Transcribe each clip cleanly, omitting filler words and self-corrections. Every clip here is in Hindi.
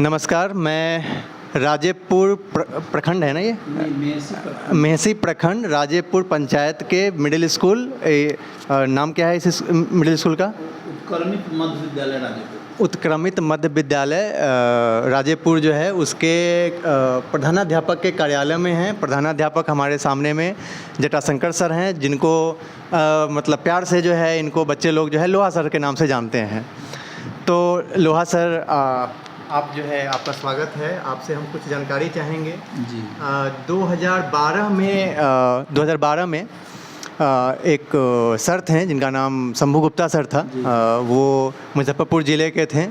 नमस्कार, मैं राजेपुर प्रखंड है ना ये मेहसी प्रखंड राजेपुर पंचायत के मिडिल स्कूल नाम क्या है इस मिडिल स्कूल का? उत्क्रमित मध्य विद्यालय राजेपुर। उत्क्रमित मध्य विद्यालय राजेपुर जो है उसके प्रधानाध्यापक के कार्यालय में हैं। प्रधानाध्यापक हमारे सामने में जटाशंकर सर हैं, जिनको मतलब प्यार से जो है इनको बच्चे लोग जो है लोहा सर के नाम से जानते हैं। तो लोहा सर, आप जो है आपका स्वागत है। आपसे हम कुछ जानकारी चाहेंगे जी। 2012 में एक सर थे जिनका नाम शंभू गुप्ता सर था। वो मुजफ्फरपुर ज़िले के थे।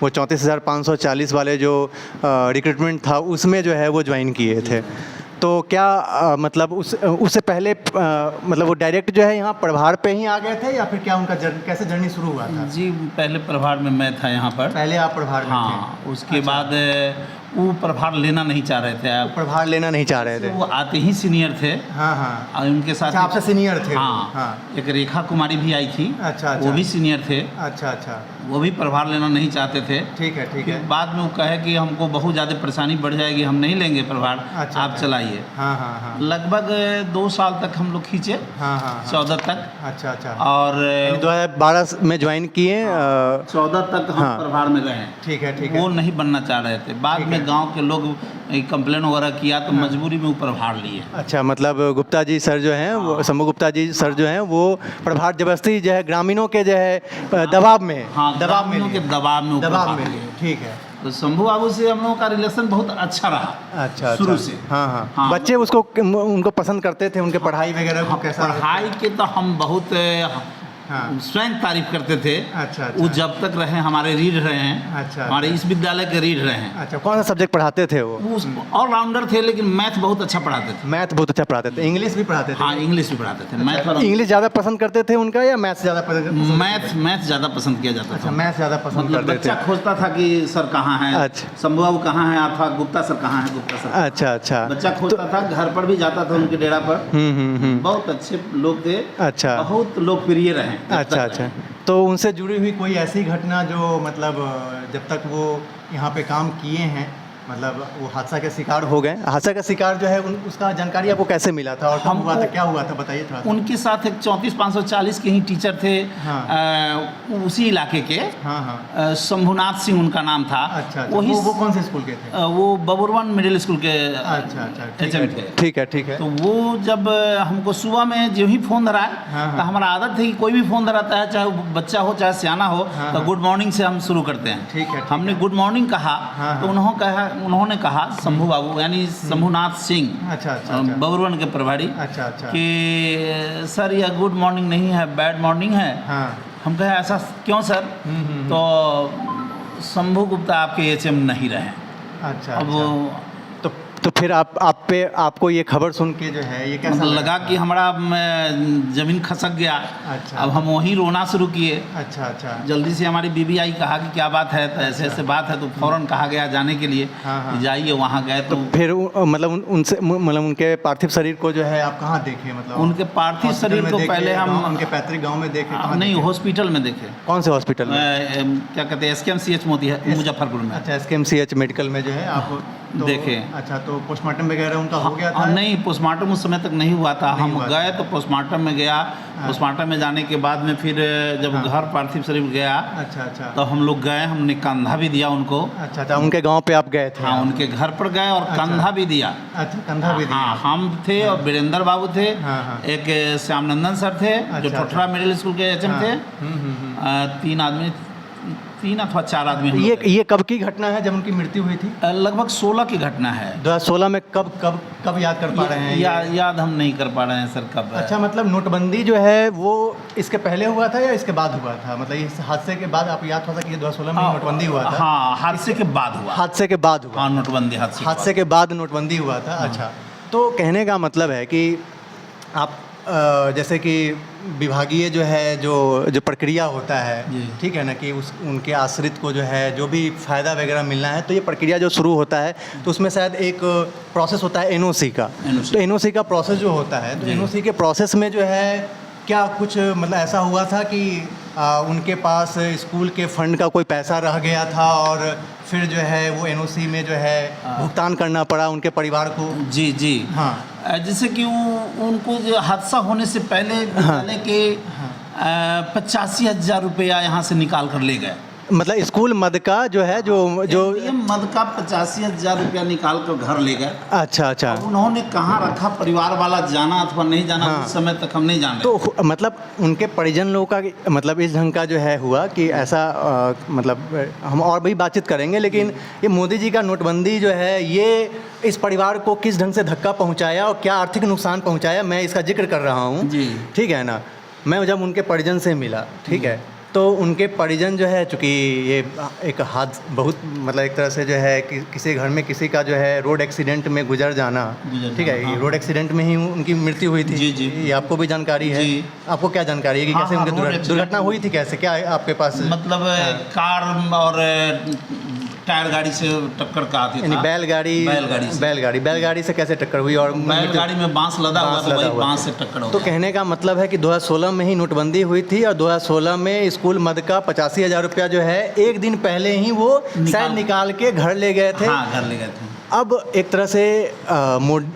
वो 34,540 वाले जो रिक्रूटमेंट था उसमें जो है वो ज्वाइन किए थे। तो क्या मतलब उससे पहले मतलब वो डायरेक्ट जो है यहाँ प्रभार पे ही आ गए थे या फिर क्या उनका कैसे जर्नी शुरू हुआ था? जी, पहले प्रभार में मैं था यहाँ पर। पहले आप प्रभार में थे? हाँ, उसके बाद वो प्रभार लेना नहीं चाह रहे थे। आप प्रभार लेना नहीं चाह रहे थे? वो आते ही सीनियर थे। हाँ हाँ। और उनके साथ अच्छा, आपसे सीनियर थे? हाँ। एक रेखा कुमारी भी आई थी। अच्छा। वो भी सीनियर थे। अच्छा। वो भी प्रभार लेना नहीं चाहते थे। ठीक है। बाद में वो कहे कि हमको बहुत ज़्यादा परेशानी बढ़ जाएगी, हम नहीं लेंगे प्रभार। अच्छा, आप चलाइए। हाँ। लगभग 2 साल तक हम लोग खींचे। हाँ। 14 तक। अच्छा। और 2012 में ज्वाइन किए। 14 तक हम हाँ। प्रभार में रहे। ठीक है। वो नहीं बनना चाह रहे थे। बाद में गांव के लोग कंप्लेन वगैरह किया तो मजबूरी में वो प्रभार लिए। अच्छा, मतलब गुप्ता जी सर जो हैं वो शंभू गुप्ता जी सर जो हैं वो प्रभार जबरदस्ती जो है ग्रामीणों के जो है दबाव में दबाव में लिए। ठीक है। तो शंभू बाबू से हम लोगों का रिलेशन बहुत अच्छा रहा। अच्छा। शुरू से। हाँ। बच्चे उनको पसंद करते थे, उनके पढ़ाई वगैरह को कैसा? पढ़ाई के तो हम बहुत स्वयं तारीफ करते थे। अच्छा। वो जब तक रहे हमारे रीड रहे हैं। अच्छा। हमारे इस विद्यालय के रीड रहे हैं। अच्छा, कौन सा सब्जेक्ट पढ़ाते थे वो? ऑलराउंडर थे, लेकिन मैथ बहुत अच्छा पढ़ाते थे। मैथ बहुत अच्छा पढ़ाते थे। इंग्लिश भी पढ़ाते थे? हाँ, इंग्लिश भी पढ़ाते थे। मैथ और इंग्लिश ज़्यादा पसंद करते थे उनका या मैथ ज़्यादा पसंद? मैथ ज़्यादा पसंद किया जाता था। अच्छा, मैथ ज़्यादा पसंद मतलब करते थे। बच्चा खोजता था कि सर कहाँ हैं। अच्छा। शंभू बाबू कहाँ हैं, अथवा गुप्ता सर कहाँ हैं, गुप्ता सर। अच्छा। बच्चा खोजता था, घर पर भी जाता था उनके डेरा पर। बहुत अच्छे लोग थे। अच्छा। बहुत लोकप्रिय रहे। अच्छा। तो उनसे जुड़ी हुई कोई ऐसी घटना जो मतलब जब तक वो यहाँ पे काम किए हैं, मतलब वो हादसा के शिकार हो गए? हादसा का शिकार जो है उसका जानकारी आपको कैसे मिला था और कब हुआ था, क्या हुआ था, बताइए थोड़ा। उनके साथ एक 34,540 के ही टीचर थे। हाँ। उसी इलाके के। हाँ। शंभुनाथ सिंह उनका नाम था। अच्छा। वही वो कौन से स्कूल के थे? वो बबुरवन मिडिल स्कूल के। अच्छा। HM थे। ठीक है। तो वो जब हमको सुबह में जो ही फ़ोन धरा, तो हमारा आदत है कि कोई भी फ़ोन धराता है, चाहे वो बच्चा हो चाहे सियाना हो, तो गुड मॉर्निंग से हम शुरू करते हैं। ठीक है। हमने गुड मॉर्निंग कहा तो उन्होंने कहा शंभू बाबू यानी शंभुनाथ सिंह। अच्छा। बबुरवन के प्रभारी। अच्छा। कि सर यह गुड मॉर्निंग नहीं है, बैड मॉर्निंग है। हाँ। हम कहे ऐसा क्यों सर? तो शंभू गुप्ता आपके HM नहीं रहे। अच्छा। अब तो फिर आपको ये खबर सुन के जो है ये कैसा लगा कि हमारा ज़मीन खसक गया। अच्छा। अब हम वहीं रोना शुरू किए। अच्छा। जल्दी से हमारी बीबी आई, कहा कि क्या बात है, तो ऐसे बात है। तो फौरन कहा गया जाने के लिए। हाँ। जाइए। वहाँ गए तो फिर मतलब उनके पार्थिव शरीर को जो है आप कहाँ देखे? मतलब उनके पार्थिव शरीर को पहले हम उनके पैतृक गाँव में देखे? नहीं, हॉस्पिटल में देखे। कौन से हॉस्पिटल में? क्या कहते हैं, SKMCH मुजफ्फरपुर में। अच्छा, SKMCH मेडिकल में जो है आप देखे। अच्छा, तो पोस्टमार्टम वगैरह उनका हो गया था? नहीं, पोस्टमार्टम उस समय तक नहीं हुआ था। हम गए तो पोस्टमार्टम में गया। पोस्टमार्टम में जाने के बाद में फिर जब घर पार्थिव शरीर गया। अच्छा। तो हम लोग गए, हमने कंधा भी दिया उनको। अच्छा। उनके गांव पे आप गए थे? हाँ, उनके घर पर गए और कंधा भी दिया। अच्छा, कंधा भी दिया। हाँ, हम थे और वीरेंद्र बाबू थे। एक श्यामनंदन सर थे जो ठोठरा मिडिल स्कूल के HM थे। 3 अथवा 4 आदमी। ये कब की घटना है जब उनकी मृत्यु हुई थी? लगभग 16 की घटना है। 2016 में कब याद कर पा रहे हैं? याद हम नहीं कर पा रहे हैं सर कब। अच्छा, मतलब नोटबंदी जो है वो इसके पहले हुआ था या इसके बाद हुआ था? मतलब इस हादसे के बाद आप याद होता कि 2016 में नोटबंदी हुआ था? हाँ, हादसे के बाद हुआ। हाँ, नोटबंदी हादसे के बाद नोटबंदी हुआ था। अच्छा, तो कहने का मतलब है कि आप जैसे कि विभागीय जो है जो प्रक्रिया होता है, ठीक है ना, कि उनके आश्रित को जो है जो भी फ़ायदा वगैरह मिलना है, तो ये प्रक्रिया जो शुरू होता है तो उसमें शायद एक प्रोसेस होता है NOC का। तो NOC का प्रोसेस जो होता है, तो NOC के प्रोसेस में जो है क्या कुछ मतलब ऐसा हुआ था कि उनके पास स्कूल के फंड का कोई पैसा रह गया था और फिर जो है वो एनओसी में जो है भुगतान करना पड़ा उनके परिवार को। जी जी। हाँ। जैसे कि उनको जो हादसा होने से पहले विद्यालय के 85,000 रुपया यहाँ से निकाल कर ले गए। मतलब स्कूल मद का जो है जो मद का 85,000 रुपया निकाल कर घर ले गए। अच्छा अच्छा। उन्होंने कहाँ रखा, परिवार वाला जाना अथवा नहीं जाना, हाँ। उस समय तक हम नहीं जान रहे। तो मतलब उनके परिजन लोगों का मतलब इस ढंग का जो है हुआ कि ऐसा मतलब हम और भी बातचीत करेंगे, लेकिन ये मोदी जी का नोटबंदी जो है ये इस परिवार को किस ढंग से धक्का पहुंचाया और क्या आर्थिक नुकसान पहुंचाया, मैं इसका जिक्र कर रहा हूं। जी। ठीक है ना। मैं जब उनके परिजन से मिला, ठीक है, तो उनके परिजन जो है, चूँकि ये एक हादसा बहुत मतलब एक तरह से जो है कि किसी घर में किसी का जो है रोड एक्सीडेंट में गुजर जाना, ठीक है, ये रोड एक्सीडेंट में ही उनकी मृत्यु हुई थी। जी जी। ये आपको भी जानकारी है? जी। आपको क्या जानकारी है कि कैसे उनकी दुर्घटना हुई थी, कैसे, क्या आपके पास? मतलब कार और टायर गाड़ी से टक्कर का आती यानी बैलगाड़ी से कैसे टक्कर हुई? और बैलगाड़ी में बांस लदा हुआ था, वही बांस से टक्कर हो तो गया। कहने का मतलब है कि 2016 में ही नोटबंदी हुई थी और 2016 में स्कूल मद का 85,000 रुपया जो है एक दिन पहले ही वो शायद निकाल के घर ले गए थे। हाँ, घर ले गए थे। अब एक तरह से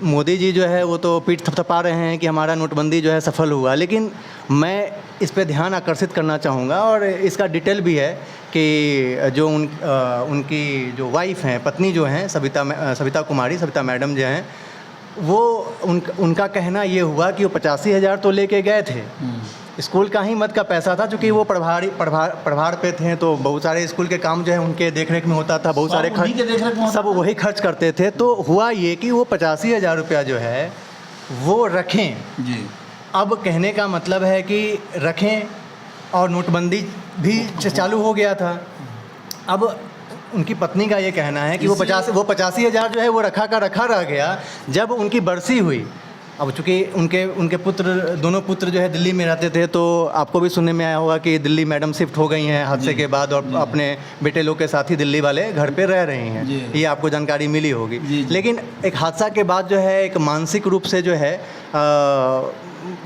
मोदी जी जो है वो तो पीठ थपथपा रहे हैं कि हमारा नोटबंदी जो है सफल हुआ, लेकिन मैं इस पे ध्यान आकर्षित करना चाहूँगा और इसका डिटेल भी है कि जो उनकी जो वाइफ हैं, पत्नी जो हैं, सविता कुमारी, सविता मैडम जो हैं, वो उनका कहना ये हुआ कि वो 85,000 तो लेके गए थे, स्कूल का ही मद का पैसा था, क्योंकि वो प्रभार पे थे तो बहुत सारे स्कूल के काम जो है उनके देखरेख में होता था, बहुत सारे खर्च सब वही खर्च करते थे। तो हुआ ये कि वो 85,000 रुपया जो है वो रखें जी। अब कहने का मतलब है कि रखें और नोटबंदी भी चालू हो गया था। अब उनकी पत्नी का ये कहना है कि वो 85,000 जो है वो रखा रह गया जब उनकी बरसी हुई। अब चूँकि उनके दोनों पुत्र जो है दिल्ली में रहते थे, तो आपको भी सुनने में आया होगा कि दिल्ली मैडम शिफ्ट हो गई हैं हादसे के बाद और अपने बेटे लोग के साथ ही दिल्ली वाले घर पे रह रही हैं, ये आपको जानकारी मिली होगी। लेकिन एक हादसा के बाद जो है एक मानसिक रूप से जो है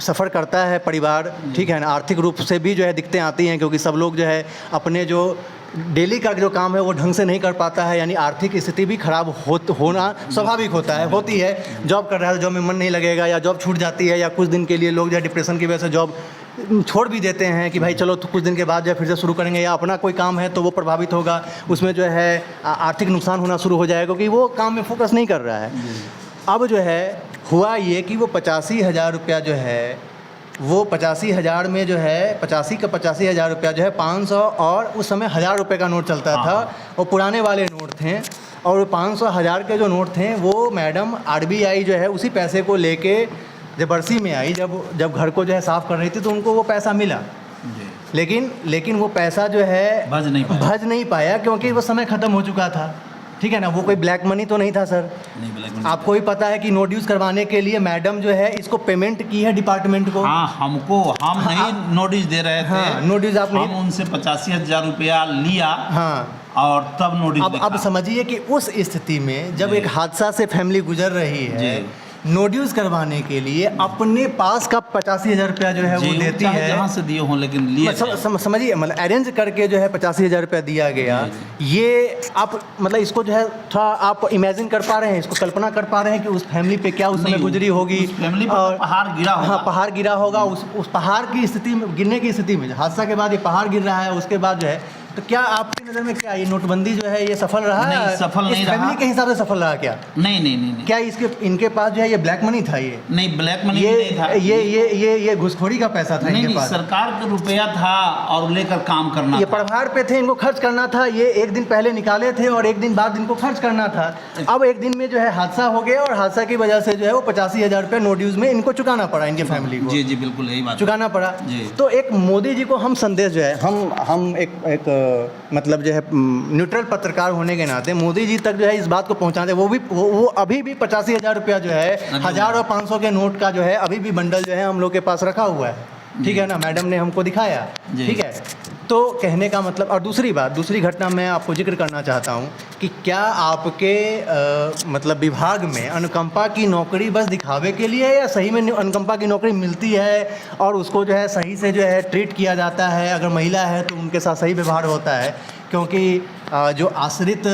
सफ़र करता है परिवार, ठीक है ना, आर्थिक रूप से भी जो है दिक्कतें आती हैं, क्योंकि सब लोग जो है अपने जो डेली का जो काम है वो ढंग से नहीं कर पाता है, यानी आर्थिक स्थिति भी खराब होना स्वाभाविक होता है, होती है। जॉब कर रहा है तो जॉब में मन नहीं लगेगा, या जॉब छूट जाती है, या कुछ दिन के लिए लोग जो है डिप्रेशन की वजह से जॉब छोड़ भी देते हैं कि भाई चलो तो कुछ दिन के बाद जो है फिर से शुरू करेंगे, या अपना कोई काम है तो वो प्रभावित होगा, उसमें जो है आर्थिक नुकसान होना शुरू हो जाएगा क्योंकि वो काम में फोकस नहीं कर रहा है। अब जो है हुआ ये कि वो 85,000 रुपया जो है वो 85,000 में जो है 85,000 रुपया जो है 500 और उस समय 1,000 रुपये का नोट चलता था, वो पुराने वाले नोट थे, और 500 1,000 के जो नोट थे वो मैडम RBI जो है उसी पैसे को लेके जब बरसी में आई, जब घर को जो है साफ़ कर रही थी तो उनको वो पैसा मिला, लेकिन वो पैसा जो है भज नहीं पाया क्योंकि वो समय ख़त्म हो चुका था, ठीक है ना। वो कोई ब्लैक मनी तो नहीं था सर, नहीं ब्लैक मनी। आपको भी पता है कि नोट यूज़ करवाने के लिए मैडम जो है इसको पेमेंट की है डिपार्टमेंट को। हाँ, हम नहीं नोटिस दे रहे थे। हाँ, नोटिस आपने हम उनसे 85,000 रुपया लिया। हाँ, और तब नोटिस अब समझिए कि उस स्थिति में जब एक हादसा से फैमिली गुजर रही है, नोट यूज़ करवाने के लिए अपने पास का 85,000 रुपया जो है वो देती है, जहाँ से दिए हों लेकिन लिए समझिए, मतलब अरेंज करके जो है 85,000 रुपया दिया गया। ये आप मतलब इसको जो है थोड़ा आप इमेजिन कर पा रहे हैं, इसको कल्पना कर पा रहे हैं कि उस फैमिली पे क्या उस समय गुजरी होगी, फैमिली पर पहाड़ गिरा होगा। हाँ, पहाड़ गिरा होगा। उस पहाड़ की स्थिति में, गिरने की स्थिति में, हादसा के बाद ये पहाड़ गिर रहा है, उसके बाद जो है तो क्या आपकी नज़र में क्या ये नोटबंदी जो है ये सफल रहा? नहीं, सफल नहीं रहा। फैमिली के हिसाब से सफल रहा क्या? नहीं। क्या इनके पास जो है ये ब्लैक मनी था? ये नहीं, ब्लैक मनी नहीं था। ये घुसखोरी का पैसा था इनके पास। सरकार का रुपया था और लेकर काम करना। ये प्रभार पे थे, इनको खर्च करना था, ये एक दिन पहले निकाले थे और एक दिन बाद इनको खर्च करना था। अब एक दिन में जो है हादसा हो गया और हादसा की वजह से जो है वो 85,000 रुपया नोट यूज में इनको चुकाना पड़ा, इनके फैमिली को। जी बिल्कुल यही बात, चुकाना पड़ा। तो एक मोदी जी को हम संदेश जो है हम एक मतलब जो है न्यूट्रल पत्रकार होने के नाते मोदी जी तक जो है इस बात को पहुंचाते, वो अभी भी 85,000 रुपया जो है 1,000 और 500 के नोट का जो है अभी भी बंडल जो है हम लोग के पास रखा हुआ है, ठीक है ना, मैडम ने हमको दिखाया, ठीक है। तो कहने का मतलब, और दूसरी बात, दूसरी घटना मैं आपको जिक्र करना चाहता हूँ कि क्या आपके मतलब विभाग में अनुकंपा की नौकरी बस दिखावे के लिए है, या सही में अनुकंपा की नौकरी मिलती है और उसको जो है सही से जो है ट्रीट किया जाता है? अगर महिला है तो उनके साथ सही व्यवहार होता है? क्योंकि जो आश्रित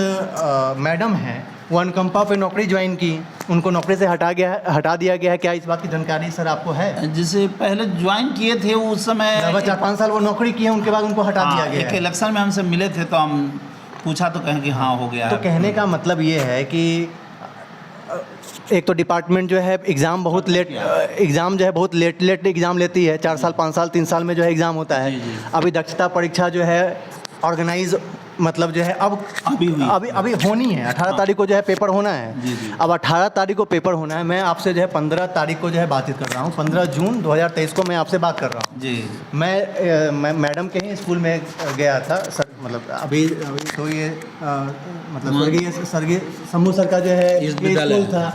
मैडम हैं वो अनुकंपा पे नौकरी ज्वाइन की, उनको नौकरी से हटा दिया गया है। क्या इस बात की जानकारी सर आपको है? जैसे पहले ज्वाइन किए थे उस समय लगभग 4-5 साल वो नौकरी किए, उनके बाद उनको हटा दिया गया एक है। इलेक्शन में हमसे मिले थे तो हम पूछा तो कहें कि हाँ हो गया तो है। कहने का मतलब ये है कि एक तो डिपार्टमेंट जो है एग्ज़ाम बहुत लेट, एग्ज़ाम जो है बहुत लेट एग्ज़ाम लेती है। 4 साल 5 साल 3 साल में जो है एग्ज़ाम होता है। अभी दक्षता परीक्षा जो है ऑर्गेनाइज मतलब जो है अभी होनी है। 18 तारीख को जो है पेपर होना है। अब 18 तारीख को पेपर होना है। मैं आपसे जो है 15 तारीख को जो है बातचीत कर रहा हूँ, 15 जून 2023 को मैं आपसे बात कर रहा हूँ जी। मैं मैडम के ही स्कूल में गया था सर, मतलब अभी तो ये मतलब स्वर्गीय शंभू सर का जो है ये स्कूल था।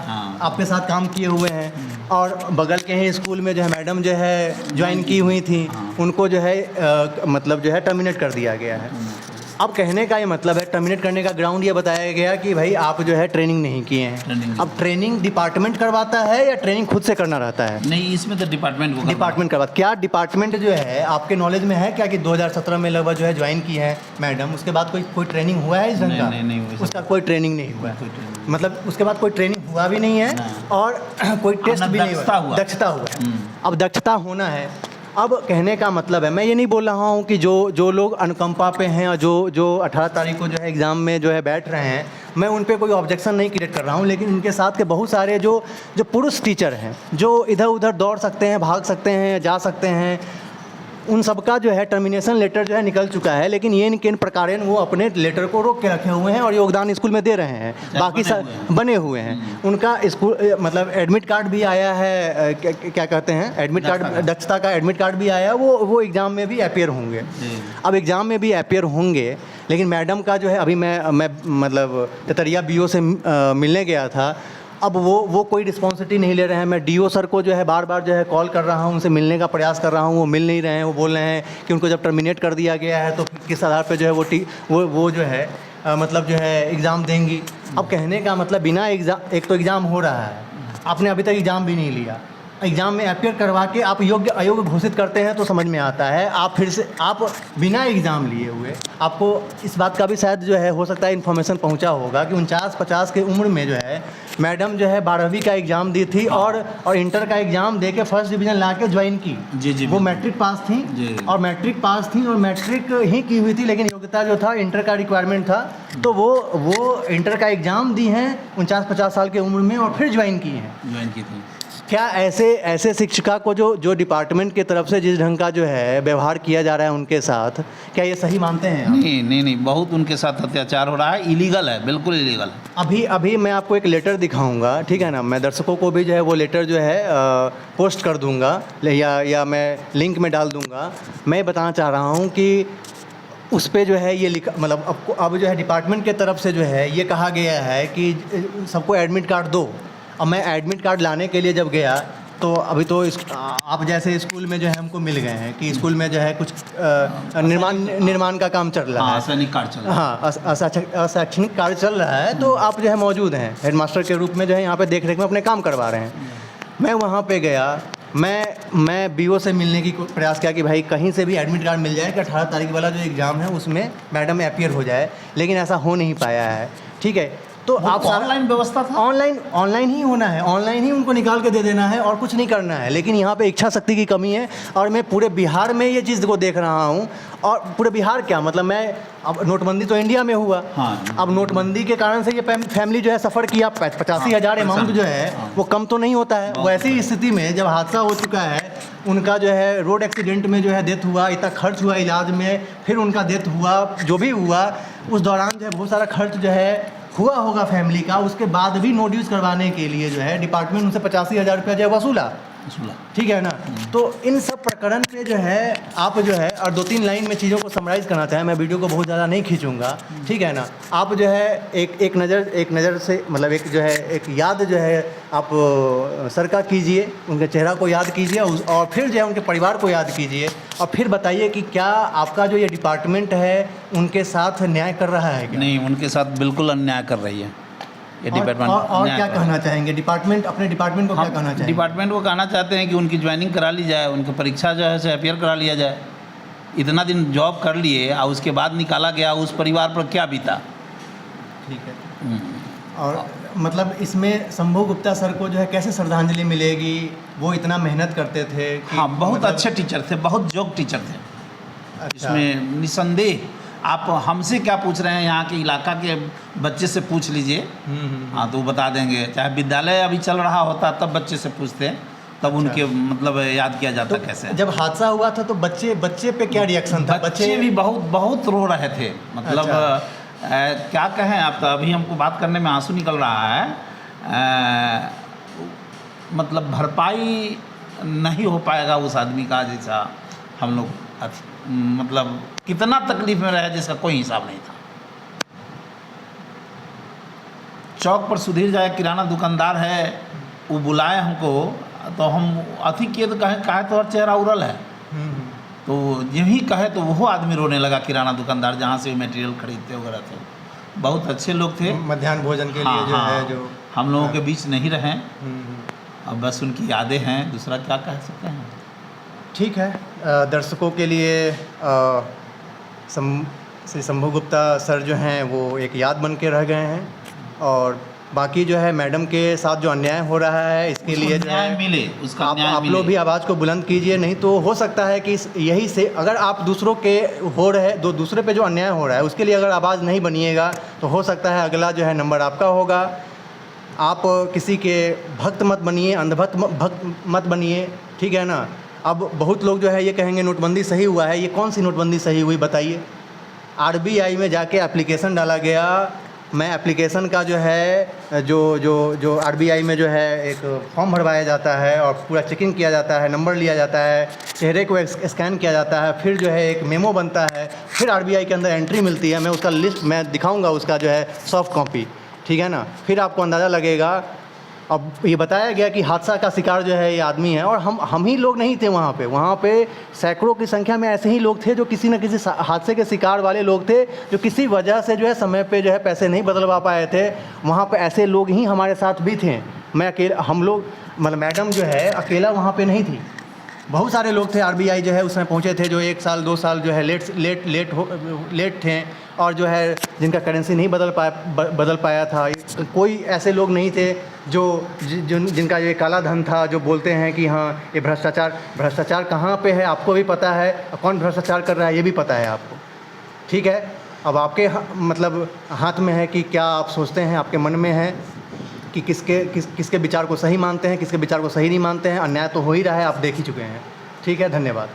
आपके साथ काम किए हुए हैं, और बगल के ही स्कूल में जो है मैडम जो है ज्वाइन की हुई थी, उनको जो है मतलब जो है टर्मिनेट कर दिया गया है। अब कहने का ये मतलब है, टर्मिनेट करने का ग्राउंड ये बताया गया कि भाई आप जो है ट्रेनिंग नहीं किए हैं। अब ट्रेनिंग डिपार्टमेंट करवाता है या ट्रेनिंग खुद से करना रहता है? नहीं, इसमें तो डिपार्टमेंट करवाता। क्या डिपार्टमेंट जो है आपके नॉलेज में है क्या कि 2017 में लगभग जो है ज्वाइन की है मैडम, उसके बाद कोई ट्रेनिंग हुआ है इस ढंग का? नहीं हुआ। उसका कोई ट्रेनिंग नहीं हुआ है, मतलब उसके बाद कोई ट्रेनिंग हुआ भी नहीं है और कोई टेस्ट भी नहीं हुआ, दक्षता हुआ है। अब दक्षता होना है। अब कहने का मतलब है, मैं ये नहीं बोल रहा हूँ कि जो लोग अनुकंपा पे हैं और जो 18 तारीख को जो है एग्ज़ाम में जो है बैठ रहे हैं, मैं उन पे कोई ऑब्जेक्शन नहीं क्रिएट कर रहा हूँ, लेकिन इनके साथ के बहुत सारे जो पुरुष टीचर हैं, जो इधर उधर दौड़ सकते हैं, भाग सकते हैं, जा सकते हैं, उन सब का जो है टर्मिनेशन लेटर जो है निकल चुका है। लेकिन ये किन प्रकार वो अपने लेटर को रोक के रखे हुए हैं और योगदान स्कूल में दे रहे हैं। बाकी सब बने हुए हैं। उनका स्कूल मतलब एडमिट कार्ड भी आया है, क्या कहते हैं, एडमिट कार्ड, दक्षता का एडमिट कार्ड भी आया है। वो एग्ज़ाम में भी अपीयर होंगे। अब एग्ज़ाम में भी अपीयर होंगे, लेकिन मैडम का जो है, अभी मैं मतलब तेतरिया BO से मिलने गया था। अब वो कोई रिस्पॉन्सिबिलिटी नहीं ले रहे हैं। मैं DO सर को जो है बार बार जो है कॉल कर रहा हूँ, उनसे मिलने का प्रयास कर रहा हूँ, वो मिल नहीं रहे हैं। वो बोल रहे हैं कि उनको जब टर्मिनेट कर दिया गया है तो किस आधार पे जो है वो जो है मतलब जो है एग्ज़ाम देंगी। अब कहने का मतलब बिना एग्ज़ाम, एक तो एग्ज़ाम हो रहा है, आपने अभी तक एग्ज़ाम भी नहीं लिया, एग्ज़ाम में अपीयर करवा के आप योग्य अयोग्य घोषित करते हैं तो समझ में आता है। आप फिर से आप बिना एग्ज़ाम लिए हुए, आपको इस बात का भी शायद जो है हो सकता है इन्फॉर्मेशन पहुंचा होगा कि 49-50 की उम्र में जो है मैडम जो है 12वीं का एग्ज़ाम दी थी और इंटर का एग्ज़ाम दे के फर्स्ट डिवीज़न ला के ज्वाइन की। जी वो मैट्रिक पास थी और मैट्रिक पास थी और मैट्रिक ही की हुई थी, लेकिन योग्यता जो था इंटर का रिक्वायरमेंट था। तो वो इंटर का एग्ज़ाम दी हैं 49-50 साल की उम्र में और फिर ज्वाइन की थी। क्या ऐसे शिक्षिका को जो डिपार्टमेंट की तरफ से जिस ढंग का जो है व्यवहार किया जा रहा है उनके साथ, क्या ये सही मानते हैं आप? नहीं, बहुत उनके साथ अत्याचार हो रहा है, इलीगल है, बिल्कुल इलीगल है। अभी मैं आपको एक लेटर दिखाऊंगा, ठीक है ना? मैं दर्शकों को भी जो है वो लेटर जो है पोस्ट कर दूंगा या मैं लिंक में डाल दूंगा। मैं बताना चाह रहा हूँ कि उस पे जो है ये लिखा, मतलब अब जो है डिपार्टमेंट के तरफ से जो है ये कहा गया है कि सबको एडमिट कार्ड दो। अब मैं एडमिट कार्ड लाने के लिए जब गया तो अभी तो आप जैसे स्कूल में जो है हमको मिल गए हैं कि स्कूल में जो है कुछ निर्माण का काम चल रहा है, अशैक्षणिक कार्य चल रहा है। हाँ, अशैक्षणिक कार्य चल रहा है। तो आप जो है मौजूद हैं हेडमास्टर के रूप में जो है यहाँ पे देख रेख में अपने काम करवा रहे हैं। मैं वहाँ पे गया, मैं BO से मिलने की प्रयास किया कि भाई कहीं से भी एडमिट कार्ड मिल जाए कि 18 तारीख वाला जो एग्ज़ाम है उसमें मैडम अपीयर हो जाए, लेकिन ऐसा हो नहीं पाया है। ठीक है, तो आप ऑनलाइन व्यवस्था था, ऑनलाइन ही होना है, ऑनलाइन ही उनको निकाल के दे देना है और कुछ नहीं करना है। लेकिन यहाँ पे इच्छा शक्ति की कमी है और मैं पूरे बिहार में ये चीज़ को देख रहा हूँ। और पूरे बिहार क्या, मतलब मैं, अब नोटबंदी तो इंडिया में हुआ। अब नोटबंदी के कारण से ये फैमिली जो है सफ़र किया, 85,000 अमाउंट जो है वो कम तो नहीं होता है। वैसी स्थिति में जब हादसा हो चुका है, उनका जो है रोड एक्सीडेंट में जो है डेथ हुआ, इतना खर्च हुआ इलाज में, फिर उनका डेथ हुआ, जो भी हुआ उस दौरान जो है बहुत सारा खर्च जो है हुआ होगा फैमिली का। उसके बाद भी नो ड्यूज़ करवाने के लिए जो है डिपार्टमेंट उनसे 85,000 रुपया जो है वसूला। सुना। ठीक है ना। तो इन सब प्रकरण पे जो है आप जो है और 2-3 लाइन में चीज़ों को समराइज़ करना चाहें, मैं वीडियो को बहुत ज़्यादा नहीं खींचूंगा, ठीक है ना। आप जो है एक नज़र से मतलब एक जो है एक याद जो है आप सर का कीजिए, उनके चेहरा को याद कीजिए और फिर जो है उनके परिवार को याद कीजिए और फिर बताइए कि क्या आपका जो ये डिपार्टमेंट है उनके साथ न्याय कर रहा है क्या? नहीं, उनके साथ बिल्कुल अन्याय कर रही है ये डिपार्टमेंट। और क्या कहना चाहेंगे डिपार्टमेंट, अपने डिपार्टमेंट को क्या कहना चाहेंगे? डिपार्टमेंट को कहना चाहते हैं कि उनकी ज्वाइनिंग करा ली जाए, उनकी परीक्षा जो है से अपियर करा लिया जाए। इतना दिन जॉब कर लिए और उसके बाद निकाला गया, उस परिवार पर क्या बीता। ठीक है। और मतलब इसमें शंभू गुप्ता सर को जो है कैसे श्रद्धांजलि मिलेगी? वो इतना मेहनत करते थे कि हाँ, बहुत मतलब अच्छे टीचर थे, बहुत जोग टीचर थे। अच्छा। इसमें निसंदेह, आप हमसे क्या पूछ रहे हैं, यहाँ के इलाका के बच्चे से पूछ लीजिए। हाँ, तो वो बता देंगे। चाहे विद्यालय अभी चल रहा होता तब बच्चे से पूछते हैं, तब उनके मतलब याद किया जाता तो कैसे। जब हादसा हुआ था तो बच्चे पे क्या रिएक्शन था? बच्चे भी बहुत रो रहे थे, मतलब क्या कहें आप, तो अभी हमको बात करने में आंसू निकल रहा है। मतलब भरपाई नहीं हो पाएगा उस आदमी का जैसा हम लोग मतलब कितना तकलीफ में रहे जिसका कोई हिसाब नहीं था। चौक पर सुधीर जाए किराना दुकानदार है, वो बुलाए हमको तो हम अथी किए तो कहे तो चेहरा उड़ल है। तो यही कहे तो वो आदमी रोने लगा, किराना दुकानदार जहाँ से मटेरियल खरीदते वगैरह थे। बहुत अच्छे लोग थे। मध्याह्न भोजन के लिए जो है जो हम लोगों के बीच नहीं रहे, अब बस उनकी यादें हैं, दूसरा क्या कह सकते हैं। ठीक है। दर्शकों के लिए श्री शंभू गुप्ता सर जो हैं वो एक याद बन के रह गए हैं और बाकी जो है मैडम के साथ जो अन्याय हो रहा है इसके लिए जो है मिले उसका आप लोग भी आवाज़ को बुलंद कीजिए। नहीं तो हो सकता है कि यही से अगर आप दूसरों के हो रहे दूसरे पे जो अन्याय हो रहा है उसके लिए अगर आवाज़ नहीं बनिएगा तो हो सकता है अगला जो है नंबर आपका होगा। आप किसी के भक्त मत बनिए, भक्त मत बनिए, ठीक है ना। अब बहुत लोग जो है ये कहेंगे नोटबंदी सही हुआ है। ये कौन सी नोटबंदी सही हुई बताइए? RBI में जाके एप्लीकेशन डाला गया। मैं एप्लीकेशन का जो है जो RBI में जो है एक फॉर्म भरवाया जाता है और पूरा चेकिंग किया जाता है, नंबर लिया जाता है, चेहरे को स्कैन किया जाता है, फिर जो है एक मेमो बनता है, फिर RBI के अंदर एंट्री मिलती है। मैं उसका लिस्ट मैं दिखाऊंगा, उसका जो है सॉफ्ट कॉपी, ठीक है ना। फिर आपको अंदाज़ा लगेगा। अब ये बताया गया कि हादसा का शिकार जो है ये आदमी है और हम ही लोग नहीं थे वहाँ पे सैकड़ों की संख्या में ऐसे ही लोग थे जो किसी न किसी हादसे के शिकार वाले लोग थे, जो किसी वजह से जो है समय पे जो है पैसे नहीं बदलवा पाए थे। वहाँ पे ऐसे लोग ही हमारे साथ भी थे। मैं अकेला, हम लोग मतलब मैडम जो है अकेला वहाँ पे नहीं थी, बहुत सारे लोग थे। RBI जो है उसमें पहुँचे थे जो 1 साल 2 साल जो है लेट थे और जो है जिनका करेंसी नहीं बदल पाया था। कोई ऐसे लोग नहीं थे जिनका ये काला धन था, जो बोलते हैं कि हाँ ये भ्रष्टाचार कहाँ पे है आपको भी पता है, कौन भ्रष्टाचार कर रहा है ये भी पता है आपको, ठीक है। अब आपके मतलब हाथ में है कि क्या आप सोचते हैं, आपके मन में है कि किसके विचार को सही मानते हैं, किसके विचार को सही नहीं मानते हैं। अन्याय तो हो ही रहा है, आप देख ही चुके हैं। ठीक है, धन्यवाद।